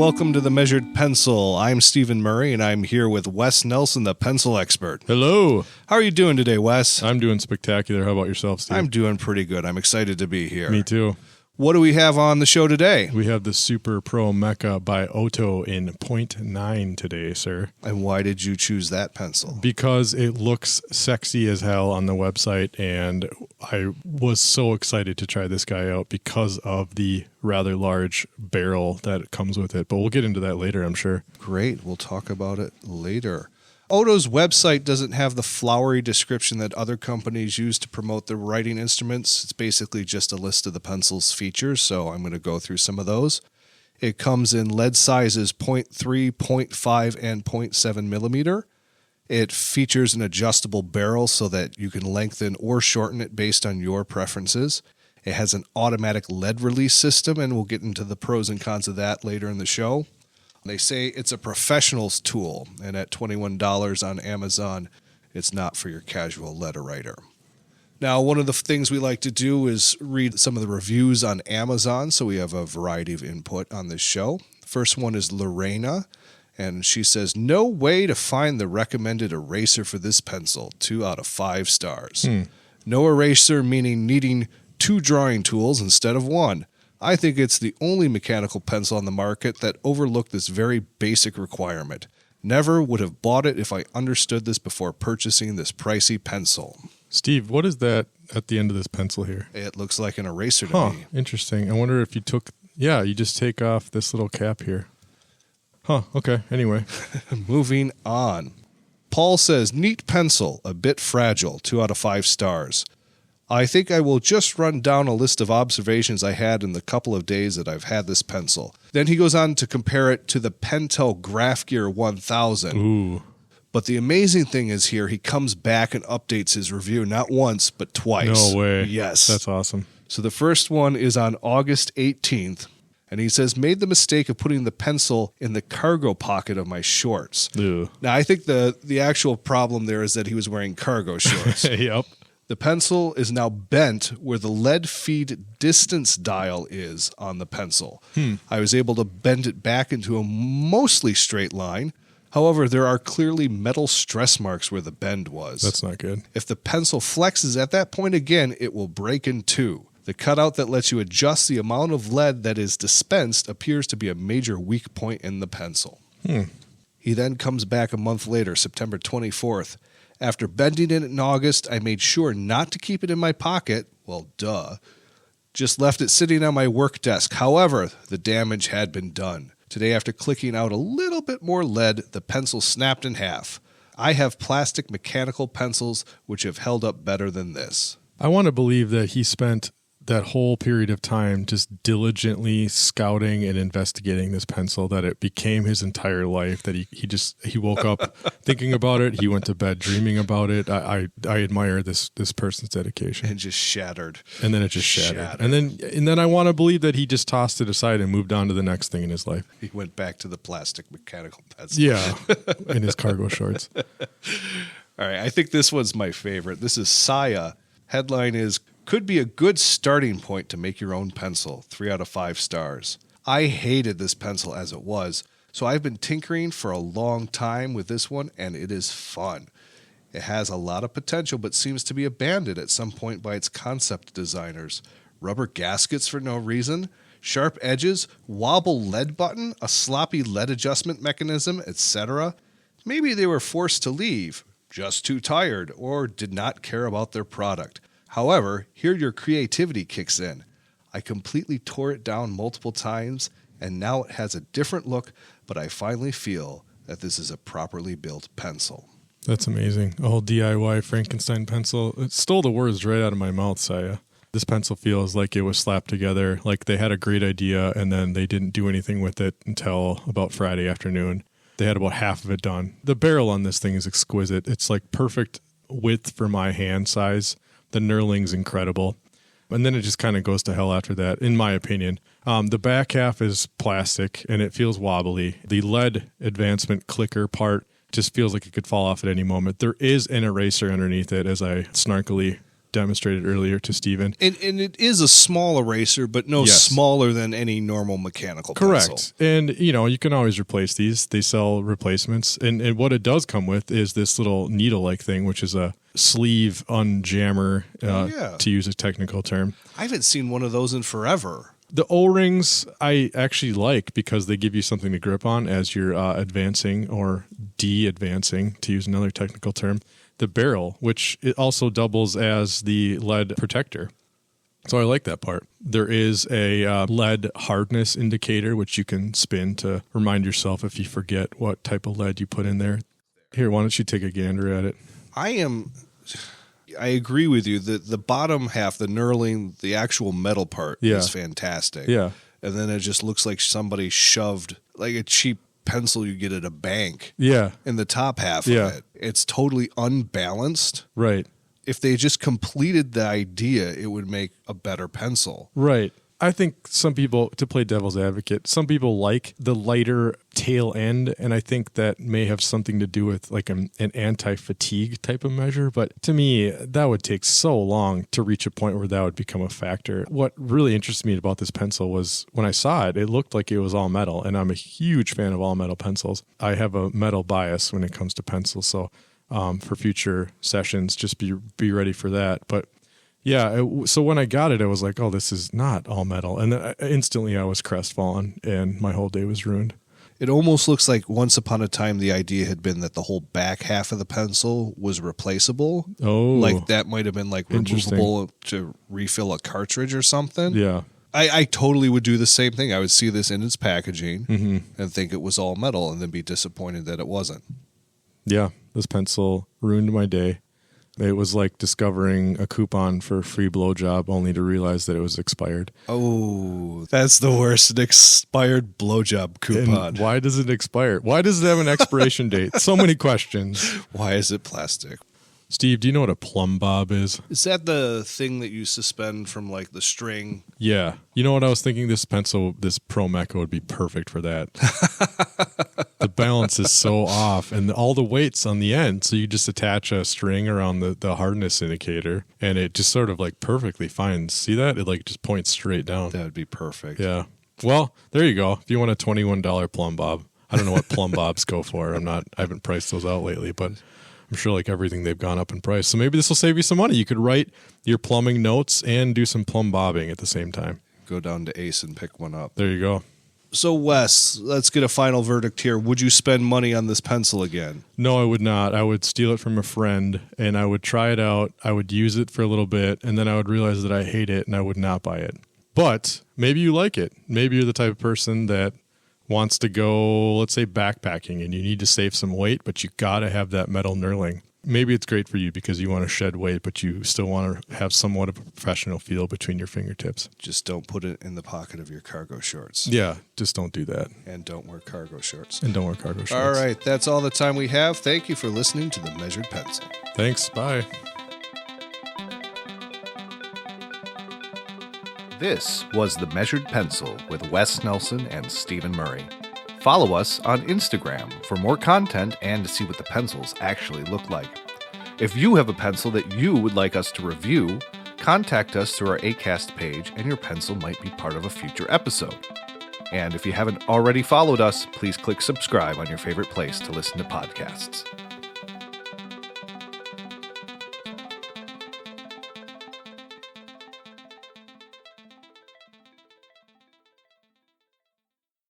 welcome to The Measured Pencil. I'm Stephen Murray, and I'm here with Wes Nelson, the pencil expert. Hello. How are you doing today, Wes? I'm doing spectacular. How about yourself, Steve? I'm doing pretty good. I'm excited to be here. Me too. What do we have on the show today? We have the Super ProMecha by Ohto in 0.9 today, sir. And why did you choose that pencil? Because it looks sexy as hell on the website, and I was so excited to try this guy out because of the rather large barrel that comes with it. But we'll get into that later, I'm sure. Great. We'll talk about it later. Ohto's website doesn't have the flowery description that other companies use to promote their writing instruments. It's basically just a list of the pencil's features, so I'm going to go through some of those. It comes in lead sizes 0.3, 0.5, and 0.7 millimeter. It features an adjustable barrel so that you can lengthen or shorten it based on your preferences. It has an automatic lead release system, and we'll get into the pros and cons of that later in the show. They say it's a professional's tool, and at $21 on Amazon, it's not for your casual letter writer. Now, one of the things we like to do is read some of the reviews on Amazon, so we have a variety of input on this show. The first one is Lorena, and she says, "No way to find the recommended eraser for this pencil, 2 out of 5 stars. No eraser meaning needing 2 drawing tools instead of 1. I think it's the only mechanical pencil on the market that overlooked this very basic requirement. Never would have bought it if I understood this before purchasing this pricey pencil." Steve, what is that at the end of this pencil here? It looks like an eraser to me. Interesting. I wonder if you took... Yeah, you just take off this little cap here. Okay. Anyway. Moving on. Paul says, "Neat pencil, a bit fragile, 2 out of 5 stars. I think I will just run down a list of observations I had in the couple of days that I've had this pencil." Then he goes on to compare it to the Pentel Graph Gear 1000. Ooh. But the amazing thing is here, he comes back and updates his review not once, but twice. No way. Yes. That's awesome. So the first one is on August 18th, and he says, "Made the mistake of putting the pencil in the cargo pocket of my shorts." Ew. Now, I think the actual problem there is that he was wearing cargo shorts. Yep. The pencil is now bent where the lead feed distance dial is on the pencil. I was able to bend it back into a mostly straight line. However, there are clearly metal stress marks where the bend was. That's not good. If the pencil flexes at that point again, it will break in two. The cutout that lets you adjust the amount of lead that is dispensed appears to be a major weak point in the pencil. He then comes back a month later, September 24th. "After bending it in August, I made sure not to keep it in my pocket." Well, duh. "Just left it sitting on my work desk. However, the damage had been done. Today, after clicking out a little bit more lead, the pencil snapped in half. I have plastic mechanical pencils which have held up better than this." I want to believe that he spent that whole period of time just diligently scouting and investigating this pencil, that it became his entire life, that he woke up thinking about it, he went to bed dreaming about it. I admire this person's dedication. And just shattered. And then it just shattered. And then I want to believe that he just tossed it aside and moved on to the next thing in his life. He went back to the plastic mechanical pencil. Yeah, in his cargo shorts. All right, I think this one's my favorite. This is Saya. Headline is, "Could be a good starting point to make your own pencil, 3 out of 5 stars. I hated this pencil as it was, so I've been tinkering for a long time with this one, and it is fun. It has a lot of potential, but seems to be abandoned at some point by its concept designers. Rubber gaskets for no reason, sharp edges, wobble lead button, a sloppy lead adjustment mechanism, etc. Maybe they were forced to leave, just too tired, or did not care about their product. However, here your creativity kicks in. I completely tore it down multiple times, and now it has a different look, but I finally feel that this is a properly built pencil." That's amazing. A whole DIY Frankenstein pencil. It stole the words right out of my mouth, Saya. This pencil feels like it was slapped together, like they had a great idea, and then they didn't do anything with it until about Friday afternoon. They had about half of it done. The barrel on this thing is exquisite. It's like perfect width for my hand size. The knurling's incredible. And then it just kind of goes to hell after that, in my opinion. The back half is plastic, and it feels wobbly. The lead advancement clicker part just feels like it could fall off at any moment. There is an eraser underneath it, as I snarkily demonstrated earlier to Steven. And it is a small eraser, but no smaller than any normal mechanical pencil. Correct. And, you can always replace these. They sell replacements. And what it does come with is this little needle-like thing, which is a sleeve unjammer, to use a technical term. I haven't seen one of those in forever. The O-rings I actually like because they give you something to grip on as you're advancing or de-advancing, to use another technical term. The barrel, which it also doubles as the lead protector. So I like that part. There is a lead hardness indicator, which you can spin to remind yourself if you forget what type of lead you put in there. Here, why don't you take a gander at it? I agree with you. The bottom half, the knurling, the actual metal part is fantastic. Yeah. And then it just looks like somebody shoved like a cheap pencil you get at a bank in the top half of it. It's totally unbalanced. Right. If they just completed the idea, it would make a better pencil. Right. I think some people, to play devil's advocate, some people like the lighter tail end, and I think that may have something to do with like an anti-fatigue type of measure. But to me, that would take so long to reach a point where that would become a factor. What really interested me about this pencil was when I saw it, it looked like it was all metal, and I'm a huge fan of all metal pencils. I have a metal bias when it comes to pencils, so for future sessions, just be ready for that. But yeah, so when I got it, I was like, oh, this is not all metal. And then instantly I was crestfallen, and my whole day was ruined. It almost looks like once upon a time the idea had been that the whole back half of the pencil was replaceable. Oh. Like that might have been like removable to refill a cartridge or something. Yeah. I totally would do the same thing. I would see this in its packaging and think it was all metal and then be disappointed that it wasn't. Yeah, this pencil ruined my day. It was like discovering a coupon for a free blowjob only to realize that it was expired. Oh, that's the worst. An expired blowjob coupon. And why does it expire? Why does it have an expiration date? So many questions. Why is it plastic? Steve, do you know what a plumb bob is? Is that the thing that you suspend from like the string? Yeah. You know what I was thinking? This pencil, this ProMecha would be perfect for that. The balance is so off and all the weight's on the end. So you just attach a string around the hardness indicator and it just sort of like perfectly finds. See that? It like just points straight down. That would be perfect. Yeah. Well, there you go. If you want a $21 plumb bob. I don't know what plumb bobs go for. I haven't priced those out lately, but I'm sure like everything they've gone up in price. So maybe this will save you some money. You could write your plumbing notes and do some plumb bobbing at the same time. Go down to Ace and pick one up. There you go. So Wes, let's get a final verdict here. Would you spend money on this pencil again? No, I would not. I would steal it from a friend and I would try it out. I would use it for a little bit and then I would realize that I hate it and I would not buy it. But maybe you like it. Maybe you're the type of person that wants to go, let's say, backpacking and you need to save some weight, but you got to have that metal knurling. Maybe it's great for you because you want to shed weight, but you still want to have somewhat of a professional feel between your fingertips. Just don't put it in the pocket of your cargo shorts. Yeah, just don't do that. And don't wear cargo shorts. All right, that's all the time we have. Thank you for listening to The Measured Pencil. Thanks. Bye. This was The Measured Pencil with Wes Nelson and Stephen Murray. Follow us on Instagram for more content and to see what the pencils actually look like. If you have a pencil that you would like us to review, contact us through our Acast page and your pencil might be part of a future episode. And if you haven't already followed us, please click subscribe on your favorite place to listen to podcasts.